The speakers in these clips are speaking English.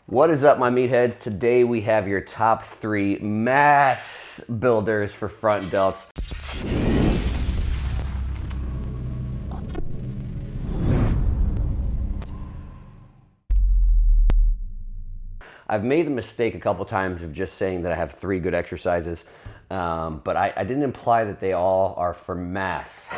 What is up, my meatheads? Today we have your top 3 mass builders for front delts. I've made the mistake a couple times of just saying that I have 3 good exercises, but I didn't imply that they all are for mass.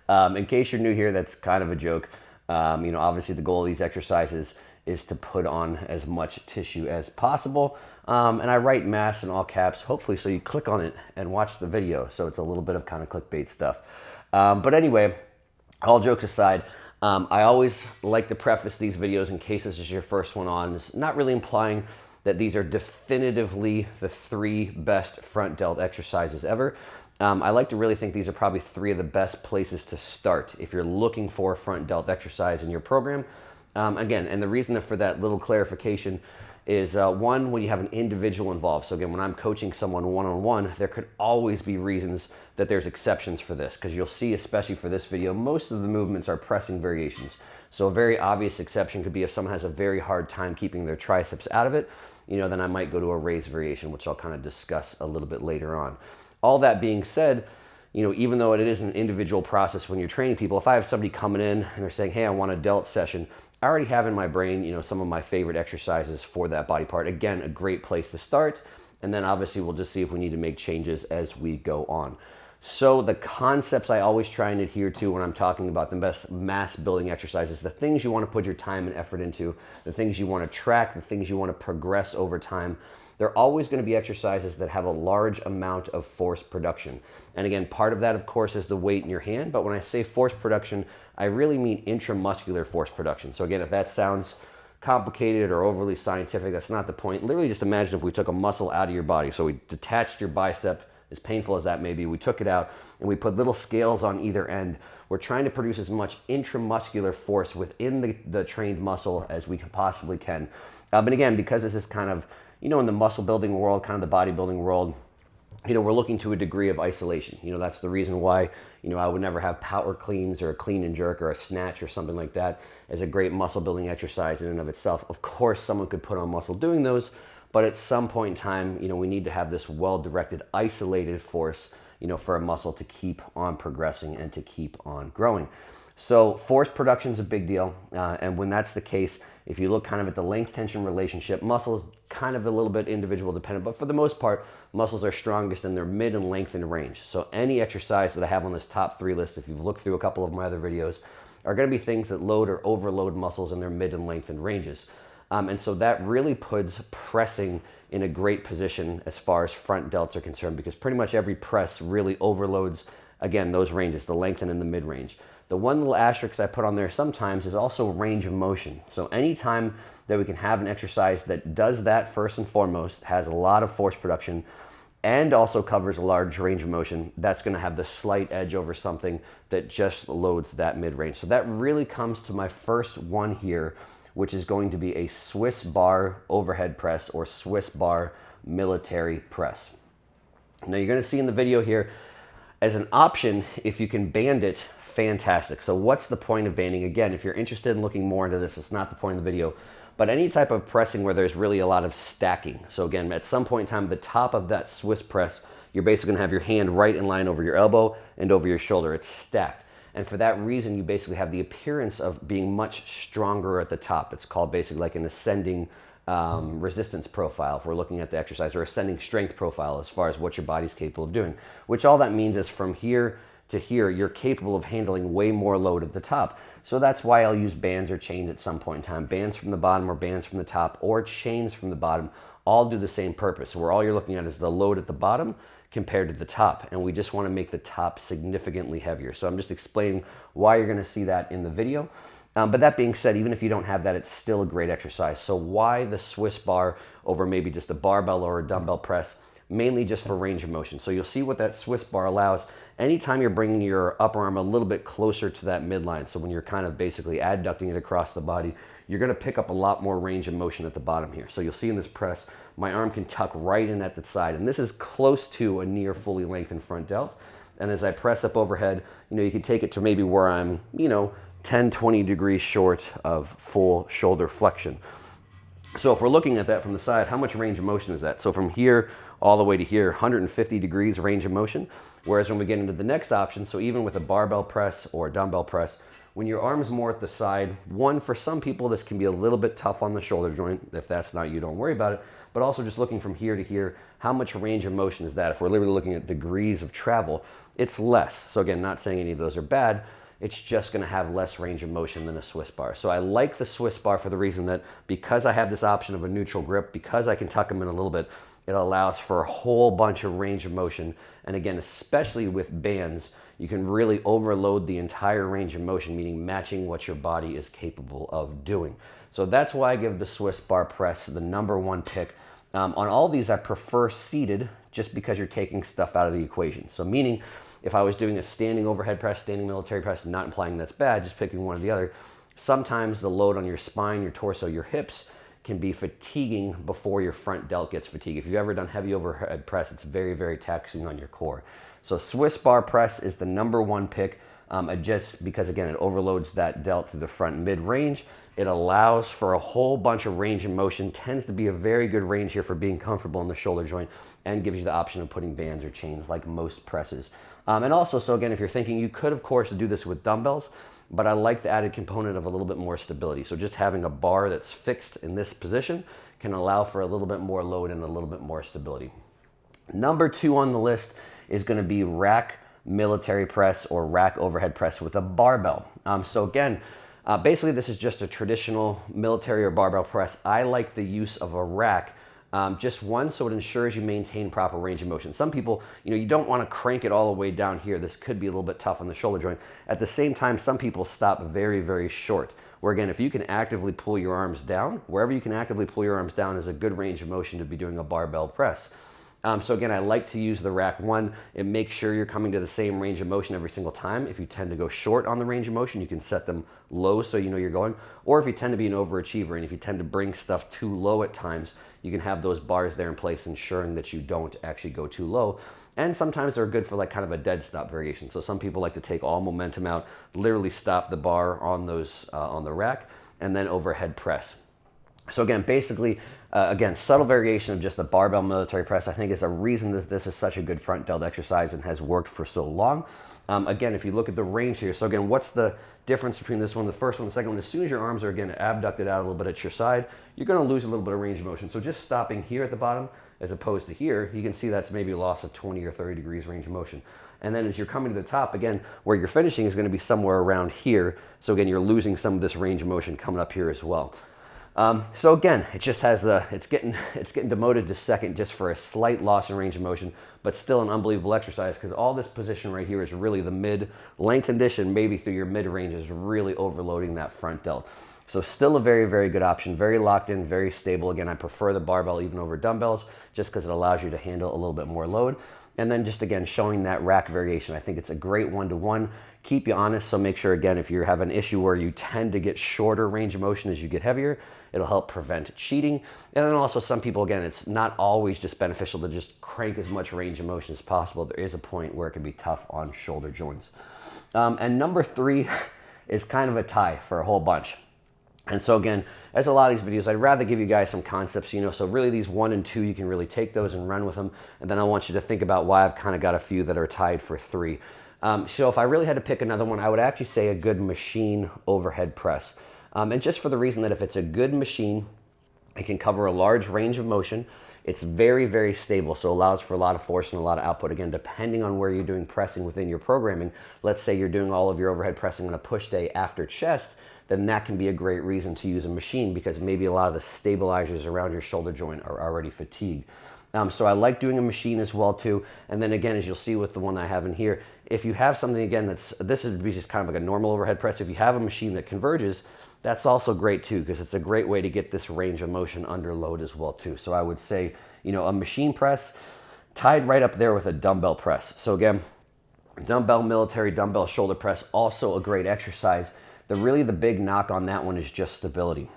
In case you're new here, that's kind of a joke. Obviously the goal of these exercises is to put on as much tissue as possible. And I write mass in all caps, hopefully so you click on it and watch the video. So it's a little bit of kind of clickbait stuff. But anyway, all jokes aside, I always like to preface these videos in case this is your first one on. It's not really implying that these are definitively the 3 best front delt exercises ever. I like to really think these are probably 3 of the best places to start if you're looking for a front delt exercise in your program. Again, and the reason for that little clarification is one, when you have an individual involved. So again, when I'm coaching someone one-on-one, there could always be reasons that there's exceptions for this, because you'll see, especially for this video, most of the movements are pressing variations. So a very obvious exception could be if someone has a very hard time keeping their triceps out of it, then I might go to a raised variation, which I'll kind of discuss a little bit later on. All that being said, even though it is an individual process when you're training people, if I have somebody coming in and they're saying, hey, I want a delt session, I already have in my brain, some of my favorite exercises for that body part. Again, a great place to start. And then obviously we'll just see if we need to make changes as we go on. So the concepts I always try and adhere to when I'm talking about the best mass building exercises, the things you want to put your time and effort into, the things you want to track, the things you want to progress over time, they're always going to be exercises that have a large amount of force production. And again, part of that, of course, is the weight in your hand. But when I say force production, I really mean intramuscular force production. So again, if that sounds complicated or overly scientific, that's not the point. Literally just imagine if we took a muscle out of your body. So we detached your bicep, as painful as that may be, we took it out and we put little scales on either end. We're trying to produce as much intramuscular force within the trained muscle as we possibly can. But again, because this is kind of, in the muscle building world, kind of the bodybuilding world, we're looking to a degree of isolation. That's the reason why, I would never have power cleans or a clean and jerk or a snatch or something like that as a great muscle building exercise in and of itself. Of course, someone could put on muscle doing those, but at some point in time, we need to have this well-directed, isolated force, for a muscle to keep on progressing and to keep on growing. So force production is a big deal. And when that's the case, if you look kind of at the length-tension relationship, muscle is kind of a little bit individual dependent, but for the most part, muscles are strongest in their mid and lengthened range. So any exercise that I have on this top 3 list, if you've looked through a couple of my other videos, are going to be things that load or overload muscles in their mid and lengthened ranges. And so that really puts pressing in a great position as far as front delts are concerned, because pretty much every press really overloads, again, those ranges, the lengthen and the mid range. The one little asterisk I put on there sometimes is also range of motion. So anytime that we can have an exercise that does that first and foremost, has a lot of force production, and also covers a large range of motion, that's going to have the slight edge over something that just loads that mid-range. So that really comes to my first one here, which is going to be a Swiss bar overhead press or Swiss bar military press. Now you're going to see in the video here, as an option, if you can band it, fantastic. So what's the point of banding? Again, if you're interested in looking more into this, it's not the point of the video, but any type of pressing where there's really a lot of stacking. So again, at some point in time, the top of that Swiss press, you're basically gonna have your hand right in line over your elbow and over your shoulder. It's stacked. And for that reason, you basically have the appearance of being much stronger at the top. It's called basically like an ascending resistance profile if we're looking at the exercise, or ascending strength profile as far as what your body's capable of doing, which all that means is from here to here, you're capable of handling way more load at the top. So that's why I'll use bands or chains at some point in time. Bands from the bottom or bands from the top, or chains from the bottom, all do the same purpose. Where all you're looking at is the load at the bottom compared to the top. And we just want to make the top significantly heavier. So I'm just explaining why you're going to see that in the video. But that being said, even if you don't have that, it's still a great exercise. So why the Swiss bar over maybe just a barbell or a dumbbell press? Mainly just for range of motion. So you'll see what that Swiss bar allows. Anytime you're bringing your upper arm a little bit closer to that midline, so when you're kind of basically adducting it across the body, you're gonna pick up a lot more range of motion at the bottom here. So you'll see in this press, my arm can tuck right in at the side, and this is close to a near fully lengthened front delt. And as I press up overhead, you can take it to maybe where I'm, 10, 20 degrees short of full shoulder flexion. So if we're looking at that from the side, how much range of motion is that? So from here all the way to here, 150 degrees range of motion. Whereas when we get into the next option, so even with a barbell press or a dumbbell press, when your arm's more at the side, one, for some people, this can be a little bit tough on the shoulder joint. If that's not you, don't worry about it. But also just looking from here to here, how much range of motion is that? If we're literally looking at degrees of travel, it's less. So again, not saying any of those are bad. It's just going to have less range of motion than a Swiss bar. So I like the Swiss bar for the reason that because I have this option of a neutral grip, because I can tuck them in a little bit, it allows for a whole bunch of range of motion. And again, especially with bands, you can really overload the entire range of motion, meaning matching what your body is capable of doing. So that's why I give the Swiss bar press the #1 pick. On all these, I prefer seated just because you're taking stuff out of the equation. So meaning, if I was doing a standing overhead press, standing military press, not implying that's bad, just picking one or the other, sometimes the load on your spine, your torso, your hips can be fatiguing before your front delt gets fatigued. If you've ever done heavy overhead press, it's very, very taxing on your core. So Swiss bar press is the #1 pick, just because, again, it overloads that delt to the front mid-range. It allows for a whole bunch of range of motion, tends to be a very good range here for being comfortable in the shoulder joint, and gives you the option of putting bands or chains like most presses. And also, so again, if you're thinking, you could, of course, do this with dumbbells, but I like the added component of a little bit more stability. So just having a bar that's fixed in this position can allow for a little bit more load and a little bit more stability. #2 on the list is going to be rack military press or rack overhead press with a barbell. So again, basically this is just a traditional military or barbell press. I like the use of a rack. Just one, so it ensures you maintain proper range of motion. Some people, you don't want to crank it all the way down here. This could be a little bit tough on the shoulder joint. At the same time, some people stop very, very short. Where again, if you can actively pull your arms down, wherever you can actively pull your arms down is a good range of motion to be doing a barbell press. So again, I like to use the rack. One, it makes sure you're coming to the same range of motion every single time. If you tend to go short on the range of motion, you can set them low so you know you're going. Or if you tend to be an overachiever and if you tend to bring stuff too low at times, you can have those bars there in place, ensuring that you don't actually go too low. And sometimes they're good for like kind of a dead stop variation. So some people like to take all momentum out, literally stop the bar on those on the rack, and then overhead press. So again, basically, again, subtle variation of just the barbell military press, I think is a reason that this is such a good front delt exercise and has worked for so long. Again, if you look at the range here, so again, what's the difference between this one, the first one, the second one? As soon as your arms are, again, abducted out a little bit at your side, you're going to lose a little bit of range of motion. So just stopping here at the bottom as opposed to here, you can see that's maybe a loss of 20 or 30 degrees range of motion. And then as you're coming to the top, again, where you're finishing is going to be somewhere around here. So again, you're losing some of this range of motion coming up here as well. So again, it just has it's getting demoted to second just for a slight loss in range of motion, but still an unbelievable exercise because all this position right here is really the mid-length condition, maybe through your mid-range, is really overloading that front delt. So still a very, very good option, very locked in, very stable. Again, I prefer the barbell even over dumbbells just because it allows you to handle a little bit more load. And then just again, showing that rack variation. I think it's a great one-to-one. Keep you honest, so make sure, again, if you have an issue where you tend to get shorter range of motion as you get heavier, it'll help prevent cheating. And then also some people, again, it's not always just beneficial to just crank as much range of motion as possible. There is a point where it can be tough on shoulder joints. And #3 is kind of a tie for a whole bunch. And so again, as a lot of these videos, I'd rather give you guys some concepts, so really these 1 and 2, you can really take those and run with them. And then I want you to think about why I've kind of got a few that are tied for 3. So if I really had to pick another one, I would actually say a good machine overhead press. And just for the reason that if it's a good machine, it can cover a large range of motion. It's very, very stable, so allows for a lot of force and a lot of output. Again, depending on where you're doing pressing within your programming, let's say you're doing all of your overhead pressing on a push day after chest, then that can be a great reason to use a machine because maybe a lot of the stabilizers around your shoulder joint are already fatigued. So I like doing a machine as well too. And then again, as you'll see with the one I have in here, if you have something, again, this would be just kind of like a normal overhead press. If you have a machine that converges, that's also great too, because it's a great way to get this range of motion under load as well too. So I would say, a machine press tied right up there with a dumbbell press. So again, dumbbell military, dumbbell shoulder press, also a great exercise. The big knock on that one is just stability.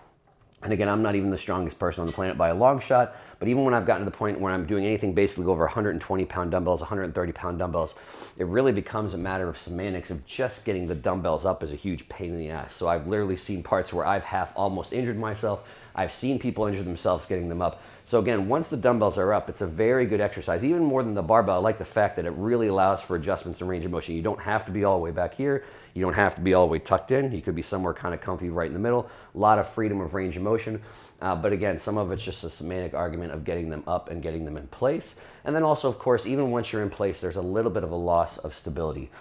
And again, I'm not even the strongest person on the planet by a long shot, but even when I've gotten to the point where I'm doing anything basically over 120-pound dumbbells, 130-pound dumbbells, it really becomes a matter of semantics of just getting the dumbbells up is a huge pain in the ass. So I've literally seen parts where I've almost injured myself I've seen people injure themselves getting them up. So again, once the dumbbells are up, it's a very good exercise, even more than the barbell. I like the fact that it really allows for adjustments and range of motion. You don't have to be all the way back here. You don't have to be all the way tucked in. You could be somewhere kind of comfy right in the middle. A lot of freedom of range of motion. But again, some of it's just a semantic argument of getting them up and getting them in place. And then also, of course, even once you're in place, there's a little bit of a loss of stability.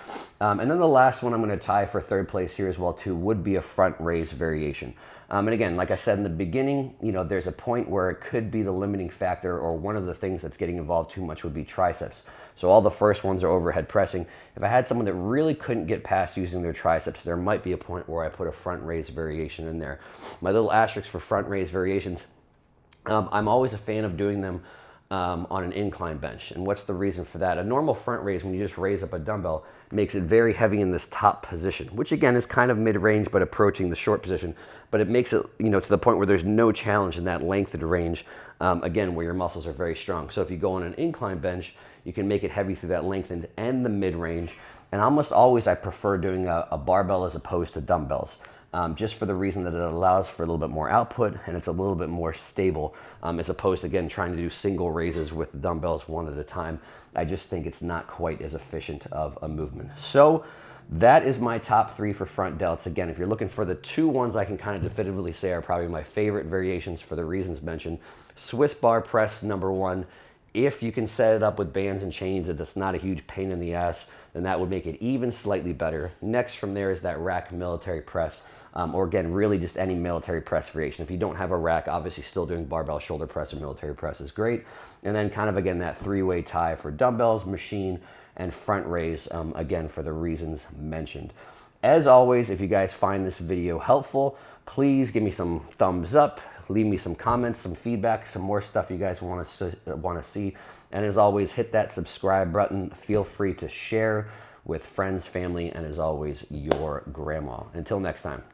And then the last one I'm going to tie for third place here as well too would be a front raise variation. And again, like I said in the beginning, there's a point where it could be the limiting factor, or one of the things that's getting involved too much would be triceps. So all the first ones are overhead pressing. If I had someone that really couldn't get past using their triceps, there might be a point where I put a front raise variation in there. My little asterisk for front raise variations, I'm always a fan of doing them on an incline bench. And what's the reason for that? A normal front raise, when you just raise up a dumbbell, makes it very heavy in this top position, which again is kind of mid-range but approaching the short position. But it makes it, to the point where there's no challenge in that lengthened range, again, where your muscles are very strong. So if you go on an incline bench, you can make it heavy through that lengthened and the mid-range. And almost always I prefer doing a barbell as opposed to dumbbells. Just for the reason that it allows for a little bit more output and it's a little bit more stable, as opposed to, again, trying to do single raises with the dumbbells one at a time. I just think it's not quite as efficient of a movement. So that is my top 3 for front delts. Again, if you're looking for the 2 ones I can kind of definitively say are probably my favorite variations for the reasons mentioned, Swiss bar press number 1. If you can set it up with bands and chains and it's not a huge pain in the ass, then that would make it even slightly better. Next from there is that rack military press. Or again, really just any military press variation. If you don't have a rack, obviously still doing barbell shoulder press or military press is great. And then kind of, again, that 3-way tie for dumbbells, machine, and front raise, again, for the reasons mentioned. As always, if you guys find this video helpful, please give me some thumbs up, leave me some comments, some feedback, some more stuff you guys want to see. And as always, hit that subscribe button. Feel free to share with friends, family, and as always, your grandma. Until next time.